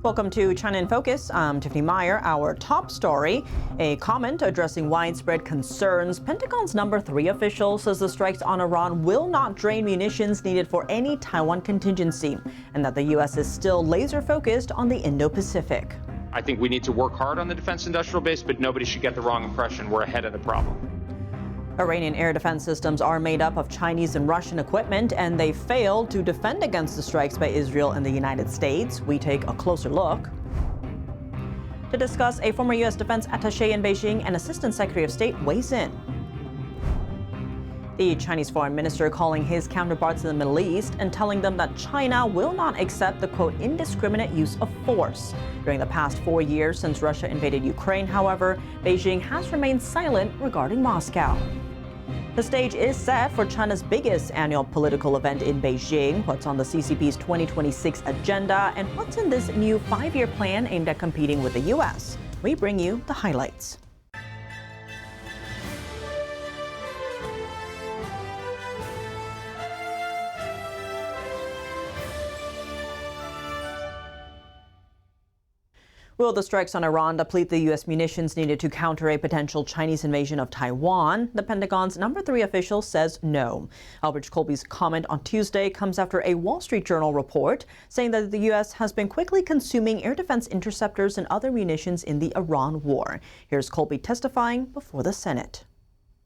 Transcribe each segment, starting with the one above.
Welcome to China in Focus. I'm Tiffany Meyer. Our top story, a comment addressing widespread concerns. Pentagon's #3 official says the strikes on Iran will not drain munitions needed for any Taiwan contingency, and that the U.S. is still laser focused on the Indo-Pacific. I think we need to work hard on the defense industrial base, but nobody should get the wrong impression. We're ahead of the problem. Iranian air defense systems are made up of Chinese and Russian equipment, and they failed to defend against the strikes by Israel and the United States. We take a closer look. To discuss, a former U.S. defense attaché in Beijing and Assistant Secretary of State weighs in. The Chinese foreign minister calling his counterparts in the Middle East and telling them that China will not accept the, quote, indiscriminate use of force. During the past 4 years since Russia invaded Ukraine, however, Beijing has remained silent regarding Moscow. The stage is set for China's biggest annual political event in Beijing. What's on the CCP's 2026 agenda, and what's in this new 5-year plan aimed at competing with the U.S.? We bring you the highlights. Will the strikes on Iran deplete the U.S. munitions needed to counter a potential Chinese invasion of Taiwan? The Pentagon's #3 official says no. Albert Colby's comment on Tuesday comes after a Wall Street Journal report saying that the U.S. has been quickly consuming air defense interceptors and other munitions in the Iran war. Here's Colby testifying before the Senate.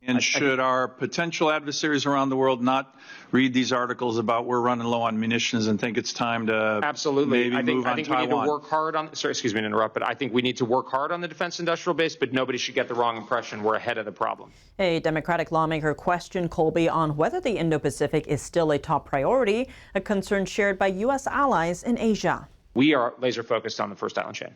And should our potential adversaries around the world not read these articles about we're running low on munitions and think it's time to Absolutely. maybe move on Taiwan? I think we need to work hard on, sorry, excuse me to interrupt, but I think we need to work hard on the defense industrial base, but nobody should get the wrong impression. We're ahead of the problem. A Democratic lawmaker questioned Colby on whether the Indo-Pacific is still a top priority, a concern shared by U.S. allies in Asia. We are laser focused on the first island chain.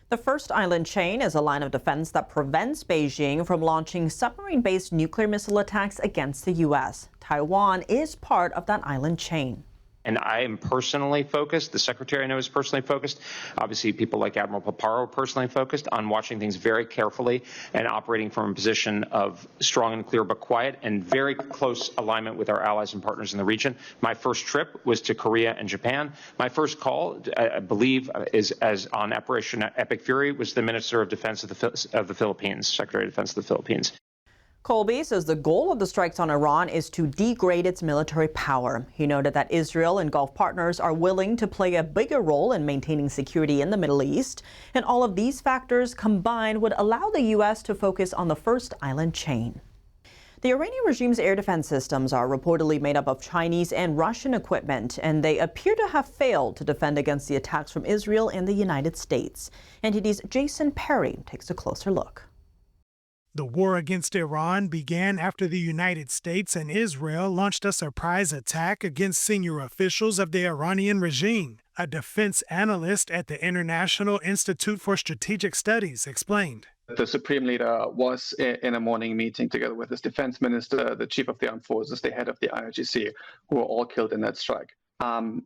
The first island chain is a line of defense that prevents Beijing from launching submarine-based nuclear missile attacks against the U.S. Taiwan is part of that island chain. And I am personally focused. The secretary I know is personally focused. Obviously, people like Admiral Paparo are personally focused on watching things very carefully and operating from a position of strong and clear but quiet and very close alignment with our allies and partners in the region. My first trip was to Korea and Japan. My first call, I believe, is as on Operation Epic Fury, was the Minister of Defense of the Philippines, Secretary of Defense of the Philippines. Colby says the goal of the strikes on Iran is to degrade its military power. He noted that Israel and Gulf partners are willing to play a bigger role in maintaining security in the Middle East, and all of these factors combined would allow the U.S. to focus on the first island chain. The Iranian regime's air defense systems are reportedly made up of Chinese and Russian equipment, and they appear to have failed to defend against the attacks from Israel and the United States. NTD's Jason Perry takes a closer look. The war against Iran began after the United States and Israel launched a surprise attack against senior officials of the Iranian regime. A defense analyst at the International Institute for Strategic Studies explained. The Supreme Leader was in a morning meeting together with his defense minister, the chief of the armed forces, the head of the IRGC, who were all killed in that strike.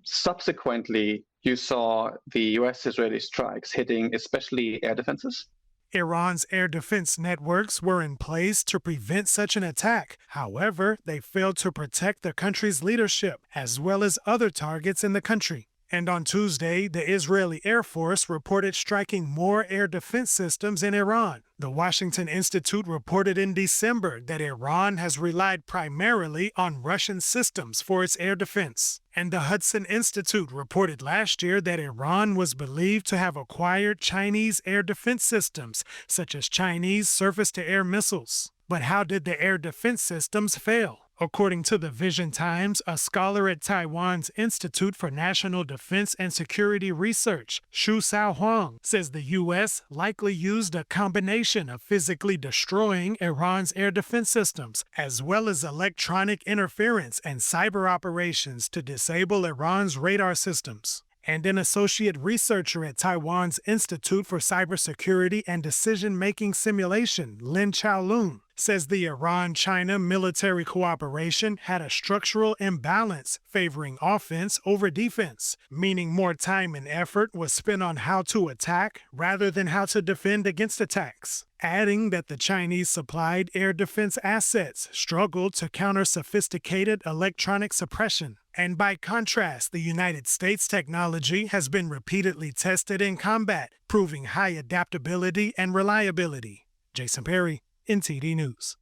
Subsequently, you saw the U.S.-Israeli strikes hitting especially air defenses. Iran's air defense networks were in place to prevent such an attack. However, they failed to protect the country's leadership, as well as other targets in the country. And on Tuesday, the Israeli Air Force reported striking more air defense systems in Iran. The Washington Institute reported in December that Iran has relied primarily on Russian systems for its air defense. And the Hudson Institute reported last year that Iran was believed to have acquired Chinese air defense systems, such as Chinese surface-to-air missiles. But how did the air defense systems fail? According to the Vision Times, a scholar at Taiwan's Institute for National Defense and Security Research, Xu Sao Huang, says the U.S. likely used a combination of physically destroying Iran's air defense systems, as well as electronic interference and cyber operations to disable Iran's radar systems. And an associate researcher at Taiwan's Institute for Cybersecurity and Decision-Making Simulation, Lin Chaolun, says the Iran-China military cooperation had a structural imbalance favoring offense over defense, meaning more time and effort was spent on how to attack rather than how to defend against attacks, adding that the Chinese supplied air defense assets struggled to counter sophisticated electronic suppression. And by contrast, the United States technology has been repeatedly tested in combat, proving high adaptability and reliability. Jason Perry, NTD News.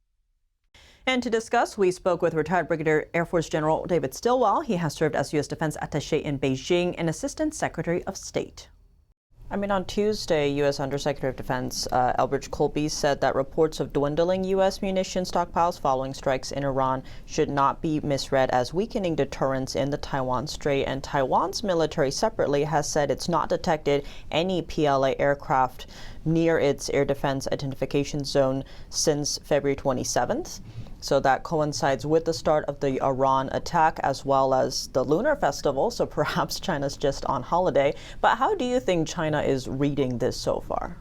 And to discuss, we spoke with retired Brigadier Air Force General David Stilwell. He has served as U.S. Defense Attaché in Beijing and Assistant Secretary of State. On Tuesday, U.S. Undersecretary of Defense Elbridge Colby said that reports of dwindling U.S. munition stockpiles following strikes in Iran should not be misread as weakening deterrence in the Taiwan Strait. And Taiwan's military separately has said it's not detected any PLA aircraft near its air defense identification zone since February 27th. So that coincides with the start of the Iran attack as well as the Lunar Festival. So perhaps China's just on holiday. But how do you think China is reading this so far?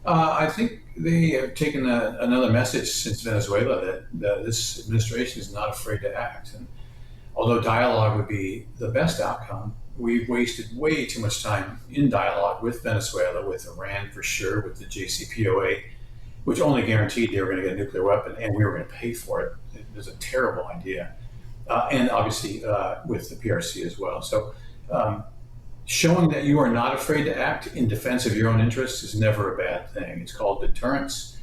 I think they have taken another message since Venezuela that this administration is not afraid to act. And although dialogue would be the best outcome, we've wasted way too much time in dialogue with Venezuela, with Iran for sure, with the JCPOA, which only guaranteed they were going to get a nuclear weapon, and we were going to pay for it. It was a terrible idea. And obviously with the PRC as well. So showing that you are not afraid to act in defense of your own interests is never a bad thing. It's called deterrence.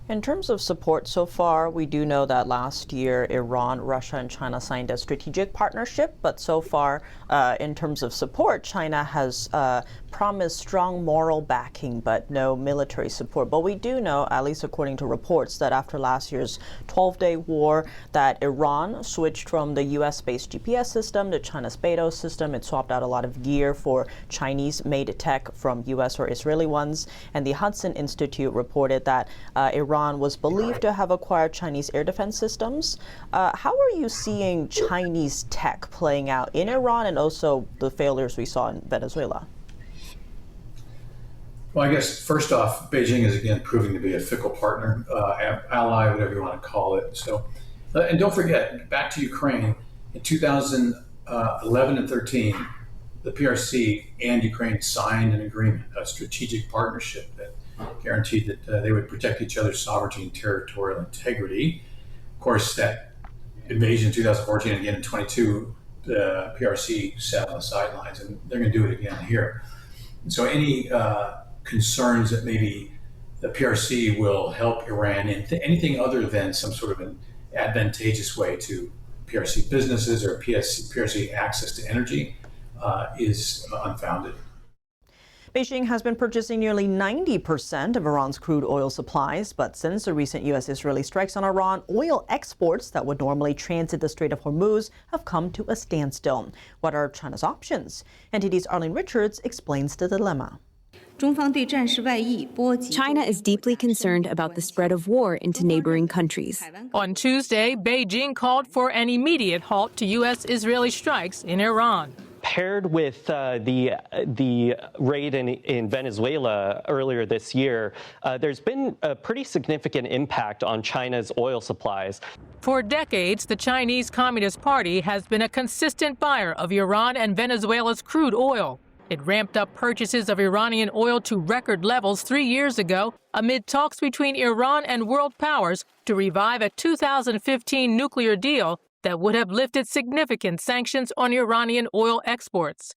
In terms of support so far, we do know that last year Iran, Russia, and China signed a strategic partnership. But so far, in terms of support, China has promised strong moral backing, but no military support. But we do know, at least according to reports, that after last year's 12-day war, that Iran switched from the U.S.-based GPS system to China's Beidou system. It swapped out a lot of gear for Chinese-made tech from U.S. or Israeli ones. And the Hudson Institute reported that Iran was believed to have acquired Chinese air defense systems. How are you seeing Chinese tech playing out in Iran and also the failures we saw in Venezuela? Well, I guess first off, Beijing is again proving to be a fickle partner, ally, whatever you want to call it. So, and don't forget, back to Ukraine, in 2011 and 13, the PRC and Ukraine signed an agreement, a strategic partnership that guaranteed that they would protect each other's sovereignty and territorial integrity. Of course, that invasion in 2014 and again in 22, the PRC sat on the sidelines, and they're going to do it again here. And so any concerns that maybe the PRC will help Iran in anything other than some sort of an advantageous way to PRC businesses or PRC access to energy is unfounded. Beijing has been purchasing nearly 90% of Iran's crude oil supplies, but since the recent U.S.-Israeli strikes on Iran, oil exports that would normally transit the Strait of Hormuz have come to a standstill. What are China's options? NTD's Arlene Richards explains the dilemma. China is deeply concerned about the spread of war into neighboring countries. On Tuesday, Beijing called for an immediate halt to U.S.-Israeli strikes in Iran. Paired with the raid in Venezuela earlier this year, there's been a pretty significant impact on China's oil supplies. For decades, the Chinese Communist Party has been a consistent buyer of Iran and Venezuela's crude oil. It ramped up purchases of Iranian oil to record levels 3 years ago amid talks between Iran and world powers to revive a 2015 nuclear deal that would have lifted significant sanctions on Iranian oil exports.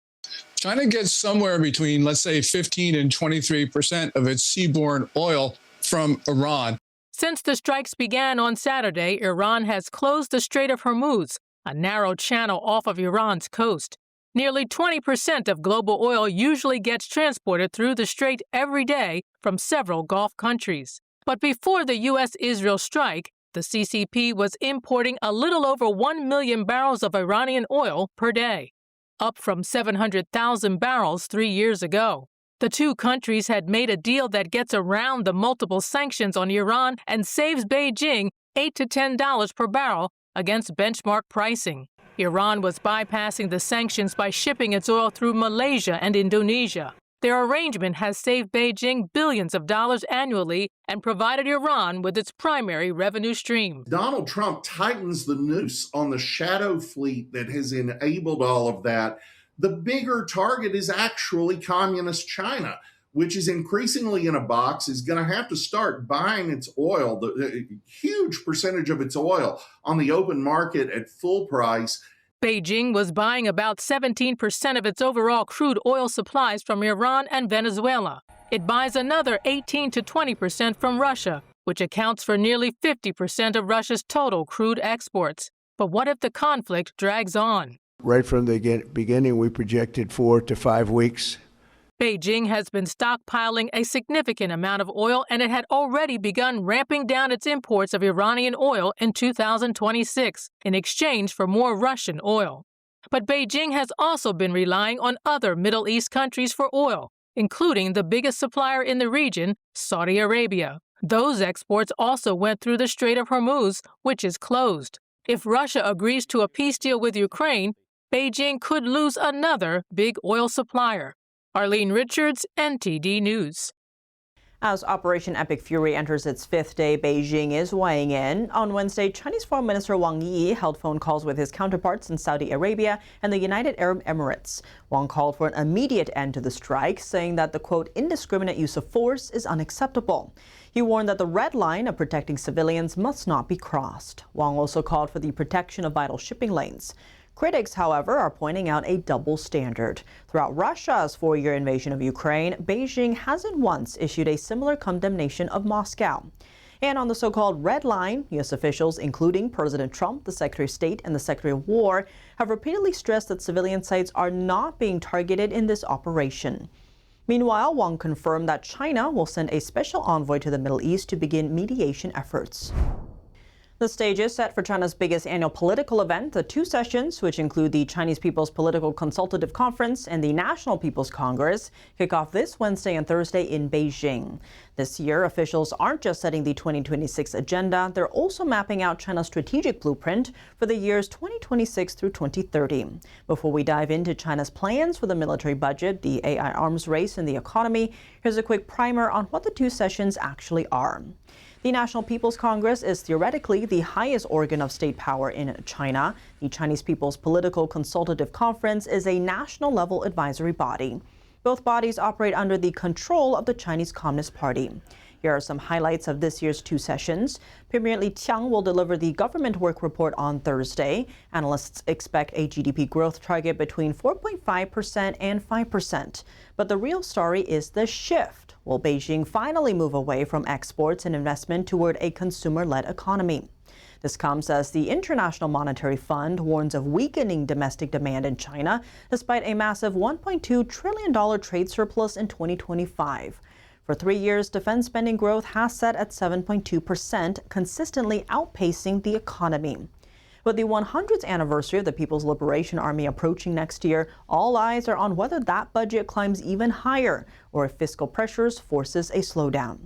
China gets somewhere between, let's say, 15 and 23% of its seaborne oil from Iran. Since the strikes began on Saturday, Iran has closed the Strait of Hormuz, a narrow channel off of Iran's coast. Nearly 20% of global oil usually gets transported through the strait every day from several Gulf countries. But before the U.S.-Israel strike, the CCP was importing a little over 1 million barrels of Iranian oil per day, up from 700,000 barrels 3 years ago. The two countries had made a deal that gets around the multiple sanctions on Iran and saves Beijing $8 to $10 per barrel against benchmark pricing. Iran was bypassing the sanctions by shipping its oil through Malaysia and Indonesia. Their arrangement has saved Beijing billions of dollars annually and provided Iran with its primary revenue stream. Donald Trump tightens the noose on the shadow fleet that has enabled all of that. The bigger target is actually communist China, which is increasingly in a box, is going to have to start buying its oil, the huge percentage of its oil, on the open market at full price. Beijing was buying about 17% of its overall crude oil supplies from Iran and Venezuela. It buys another 18 to 20% from Russia, which accounts for nearly 50% of Russia's total crude exports. But what if the conflict drags on? Right from the beginning, we projected 4 to 5 weeks. Beijing has been stockpiling a significant amount of oil, and it had already begun ramping down its imports of Iranian oil in 2026 in exchange for more Russian oil. But Beijing has also been relying on other Middle East countries for oil, including the biggest supplier in the region, Saudi Arabia. Those exports also went through the Strait of Hormuz, which is closed. If Russia agrees to a peace deal with Ukraine, Beijing could lose another big oil supplier. Arlene Richards, NTD News. As Operation Epic Fury enters its 5th day, Beijing is weighing in. On Wednesday, Chinese Foreign Minister Wang Yi held phone calls with his counterparts in Saudi Arabia and the United Arab Emirates. Wang called for an immediate end to the strike, saying that the, quote, indiscriminate use of force is unacceptable. He warned that the red line of protecting civilians must not be crossed. Wang also called for the protection of vital shipping lanes. Critics, however, are pointing out a double standard. Throughout Russia's 4-year invasion of Ukraine, Beijing hasn't once issued a similar condemnation of Moscow. And on the so-called red line, U.S. officials, including President Trump, the Secretary of State, and the Secretary of War, have repeatedly stressed that civilian sites are not being targeted in this operation. Meanwhile, Wang confirmed that China will send a special envoy to the Middle East to begin mediation efforts. The stage is set for China's biggest annual political event. The 2 sessions, which include the Chinese People's Political Consultative Conference and the National People's Congress, kick off this Wednesday and Thursday in Beijing. This year, officials aren't just setting the 2026 agenda, they're also mapping out China's strategic blueprint for the years 2026 through 2030. Before we dive into China's plans for the military budget, the AI arms race, and the economy, here's a quick primer on what the 2 sessions actually are. The National People's Congress is theoretically the highest organ of state power in China. The Chinese People's Political Consultative Conference is a national-level advisory body. Both bodies operate under the control of the Chinese Communist Party. Here are some highlights of this year's 2 sessions. Premier Li Qiang will deliver the government work report on Thursday. Analysts expect a GDP growth target between 4.5% and 5%. But the real story is the shift. Will Beijing finally move away from exports and investment toward a consumer-led economy? This comes as the International Monetary Fund warns of weakening domestic demand in China, despite a massive $1.2 trillion trade surplus in 2025. For 3 years, defense spending growth has set at 7.2%, consistently outpacing the economy. With the 100th anniversary of the People's Liberation Army approaching next year, all eyes are on whether that budget climbs even higher or if fiscal pressures forces a slowdown.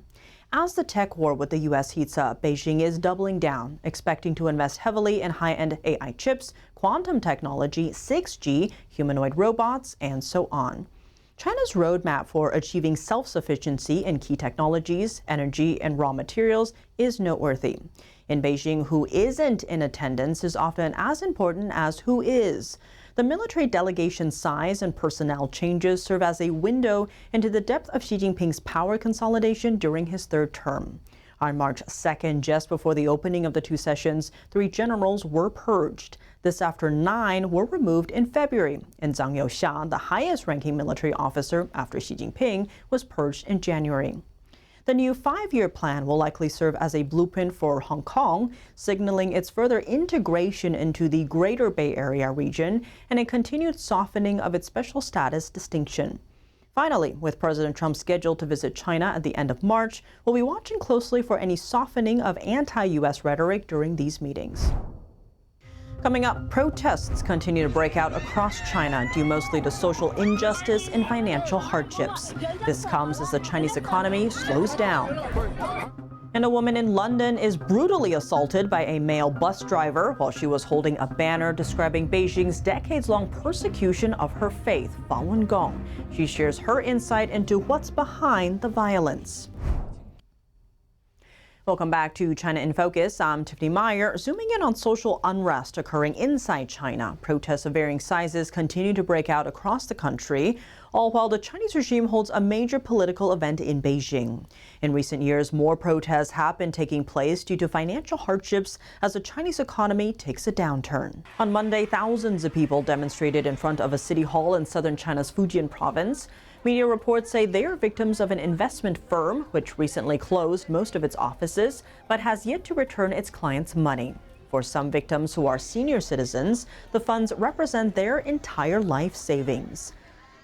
As the tech war with the U.S. heats up, Beijing is doubling down, expecting to invest heavily in high-end AI chips, quantum technology, 6G, humanoid robots, and so on. China's roadmap for achieving self-sufficiency in key technologies, energy, and raw materials is noteworthy. In Beijing, who isn't in attendance is often as important as who is. The military delegation size and personnel changes serve as a window into the depth of Xi Jinping's power consolidation during his 3rd term. On March 2nd, just before the opening of the 2 sessions, 3 generals were purged. This after 9 were removed in February, and Zhang Youxia, the highest-ranking military officer after Xi Jinping, was purged in January. The new 5-year plan will likely serve as a blueprint for Hong Kong, signaling its further integration into the Greater Bay Area region and a continued softening of its special status distinction. Finally, with President Trump scheduled to visit China at the end of March, we'll be watching closely for any softening of anti-U.S. rhetoric during these meetings. Coming up, protests continue to break out across China due mostly to social injustice and financial hardships. This comes as the Chinese economy slows down. And a woman in London is brutally assaulted by a male bus driver while she was holding a banner describing Beijing's decades-long persecution of her faith, Falun Gong. She shares her insight into what's behind the violence. Welcome back to China in Focus. I'm Tiffany Meyer, zooming in on social unrest occurring inside China. Protests of varying sizes continue to break out across the country, all while the Chinese regime holds a major political event in Beijing. In recent years, more protests have been taking place due to financial hardships as the Chinese economy takes a downturn. On Monday, thousands of people demonstrated in front of a city hall in southern China's Fujian province. Media reports say they are victims of an investment firm which recently closed most of its offices but has yet to return its clients' money. For some victims who are senior citizens, the funds represent their entire life savings.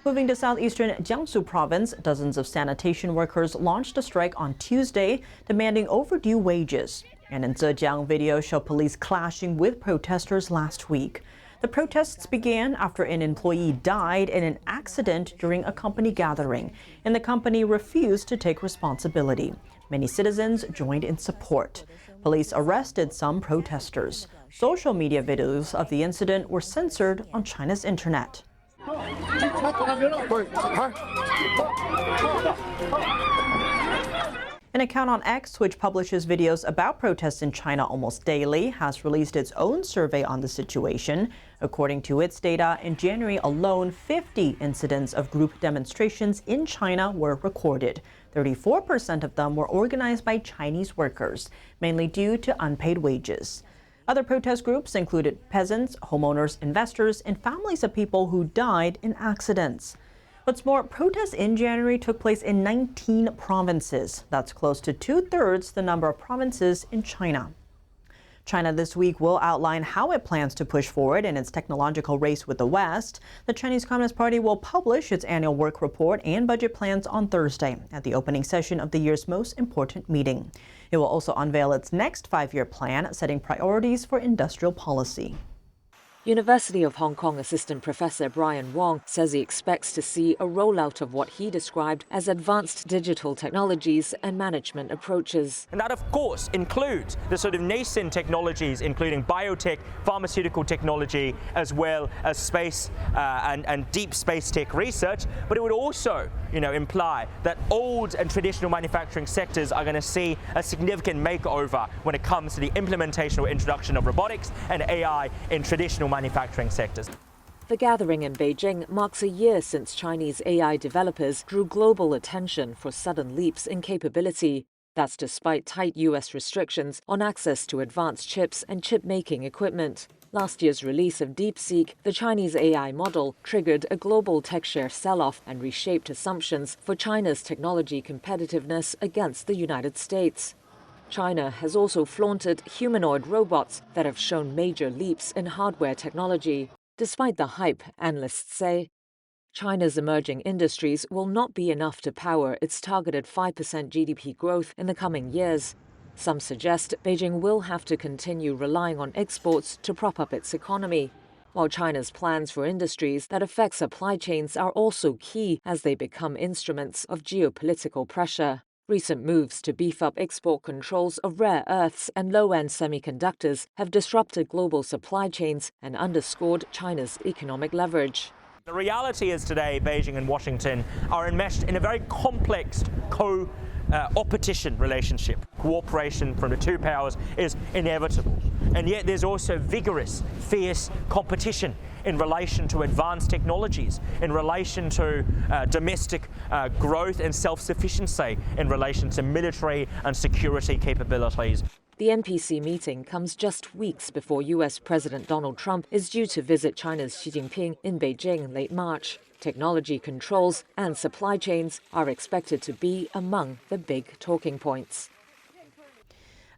Moving to southeastern Jiangsu province, dozens of sanitation workers launched a strike on Tuesday, demanding overdue wages. And in Zhejiang, videos show police clashing with protesters last week. The protests began after an employee died in an accident during a company gathering, and the company refused to take responsibility. Many citizens joined in support. Police arrested some protesters. Social media videos of the incident were censored on China's internet. An account on X, which publishes videos about protests in China almost daily, has released its own survey on the situation. According to its data, in January alone, 50 incidents of group demonstrations in China were recorded. 34% of them were organized by Chinese workers, mainly due to unpaid wages. Other protest groups included peasants, homeowners, investors, and families of people who died in accidents. What's more, protests in January took place in 19 provinces. That's close to two-thirds the number of provinces in China. China this week will outline how it plans to push forward in its technological race with the West. The Chinese Communist Party will publish its annual work report and budget plans on Thursday at the opening session of the year's most important meeting. It will also unveil its next five-year plan, setting priorities for industrial policy. University of Hong Kong Assistant Professor Brian Wong says he expects to see a rollout of what he described as advanced digital technologies and management approaches. And that, of course, includes the sort of nascent technologies, including biotech, pharmaceutical technology, as well as space and deep space tech research. But it would also, imply that old and traditional manufacturing sectors are going to see a significant makeover when it comes to the implementation or introduction of robotics and AI in traditional manufacturing sectors. The gathering in Beijing marks a year since Chinese AI developers drew global attention for sudden leaps in capability. That's despite tight U.S. restrictions on access to advanced chips and chip-making equipment. Last year's release of DeepSeek, the Chinese AI model, triggered a global tech share sell-off and reshaped assumptions for China's technology competitiveness against the United States. China has also flaunted humanoid robots that have shown major leaps in hardware technology. Despite the hype, analysts say, China's emerging industries will not be enough to power its targeted 5% GDP growth in the coming years. Some suggest Beijing will have to continue relying on exports to prop up its economy, while China's plans for industries that affect supply chains are also key as they become instruments of geopolitical pressure. Recent moves to beef up export controls of rare earths and low-end semiconductors have disrupted global supply chains and underscored China's economic leverage. The reality is today Beijing and Washington are enmeshed in a very complex opposition relationship. Cooperation from the two powers is inevitable. And yet there's also vigorous, fierce competition in relation to advanced technologies, in relation to domestic growth and self-sufficiency, in relation to military and security capabilities. The NPC meeting comes just weeks before U.S. President Donald Trump is due to visit China's Xi Jinping in Beijing late March. Technology controls and supply chains are expected to be among the big talking points.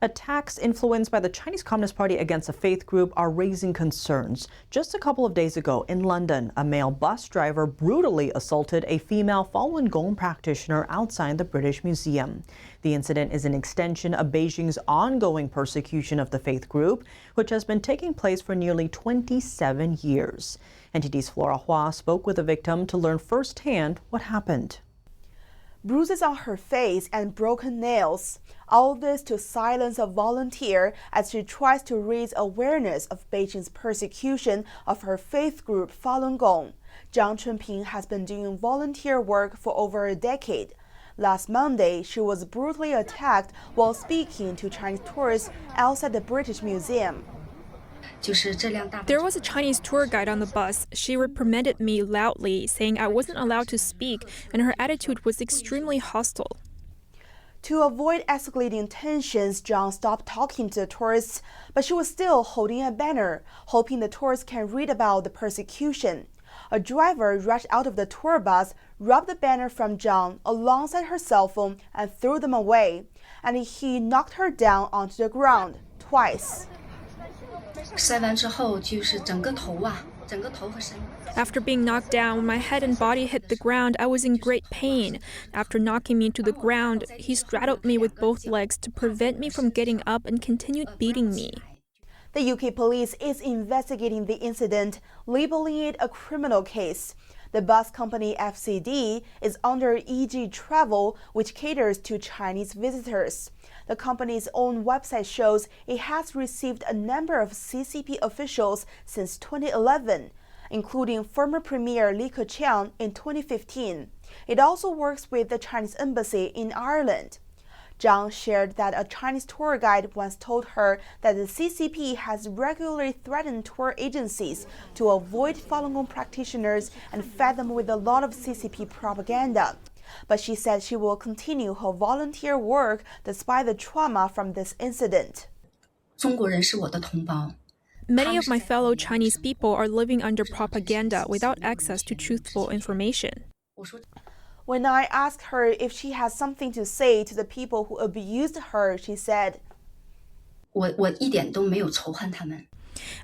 Attacks influenced by the Chinese Communist Party against a faith group are raising concerns. Just a couple of days ago in London, a male bus driver brutally assaulted a female Falun Gong practitioner outside the British Museum. The incident is an extension of Beijing's ongoing persecution of the faith group, which has been taking place for nearly 27 years. NTD's Flora Hua spoke with the victim to learn firsthand what happened. bruises on her face, and broken nails. All this to silence a volunteer as she tries to raise awareness of Beijing's persecution of her faith group Falun Gong. Zhang Chunping has been doing volunteer work for over a decade. Last Monday, she was brutally attacked while speaking to Chinese tourists outside the British Museum. There was a Chinese tour guide on the bus. She reprimanded me loudly, saying I wasn't allowed to speak, and her attitude was extremely hostile. To avoid escalating tensions, Zhang stopped talking to the tourists, but she was still holding a banner, hoping the tourists can read about the persecution. A driver rushed out of the tour bus, robbed the banner from Zhang alongside her cell phone, and threw them away. And he knocked her down onto the ground twice. After being knocked down, when my head and body hit the ground, I was in great pain. After knocking me to the ground, he straddled me with both legs to prevent me from getting up and continued beating me. The UK police is investigating the incident, labeling it a criminal case. The bus company FCD is under EG Travel, which caters to Chinese visitors. The company's own website shows it has received a number of CCP officials since 2011, including former Premier Li Keqiang in 2015. It also works with the Chinese embassy in Ireland. Zhang shared that a Chinese tour guide once told her that the CCP has regularly threatened tour agencies to avoid Falun Gong practitioners and fed them with a lot of CCP propaganda. But she said she will continue her volunteer work despite the trauma from this incident. Many of my fellow Chinese people are living under propaganda without access to truthful information. When I asked her if she has something to say to the people who abused her, she said,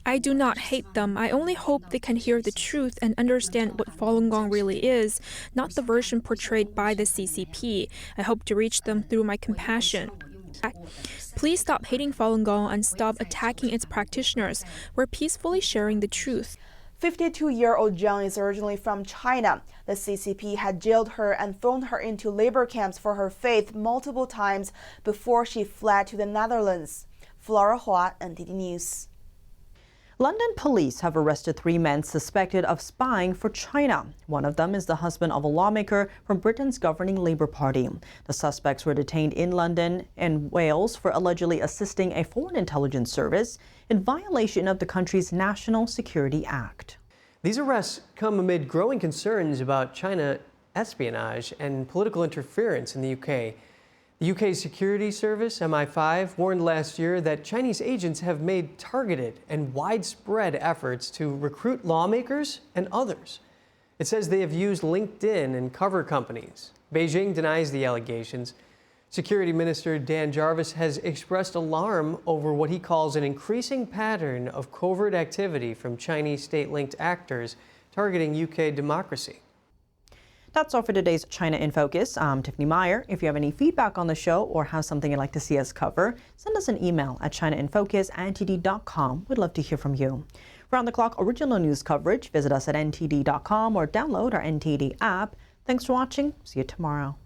I do not hate them. I only hope they can hear the truth and understand what Falun Gong really is, not the version portrayed by the CCP. I hope to reach them through my compassion. Please stop hating Falun Gong and stop attacking its practitioners. We're peacefully sharing the truth. 52-year-old Zhang is originally from China. The CCP had jailed her and thrown her into labor camps for her faith multiple times before she fled to the Netherlands. Flora Hua, NTD News. London police have arrested 3 men suspected of spying for China. One of them is the husband of a lawmaker from Britain's governing Labour Party. The suspects were detained in London and Wales for allegedly assisting a foreign intelligence service in violation of the country's National Security Act. These arrests come amid growing concerns about China espionage and political interference in the UK. The UK's security service, MI5, warned last year that Chinese agents have made targeted and widespread efforts to recruit lawmakers and others. It says they have used LinkedIn and cover companies. Beijing denies the allegations. Security Minister Dan Jarvis has expressed alarm over what he calls an increasing pattern of covert activity from Chinese state-linked actors targeting UK democracy. That's all for today's China in Focus. I'm Tiffany Meyer. If you have any feedback on the show or have something you'd like to see us cover, send us an email at chinainfocus@ntd.com. We'd love to hear from you. Round-the-clock original news coverage, visit us at ntd.com or download our NTD app. Thanks for watching. See you tomorrow.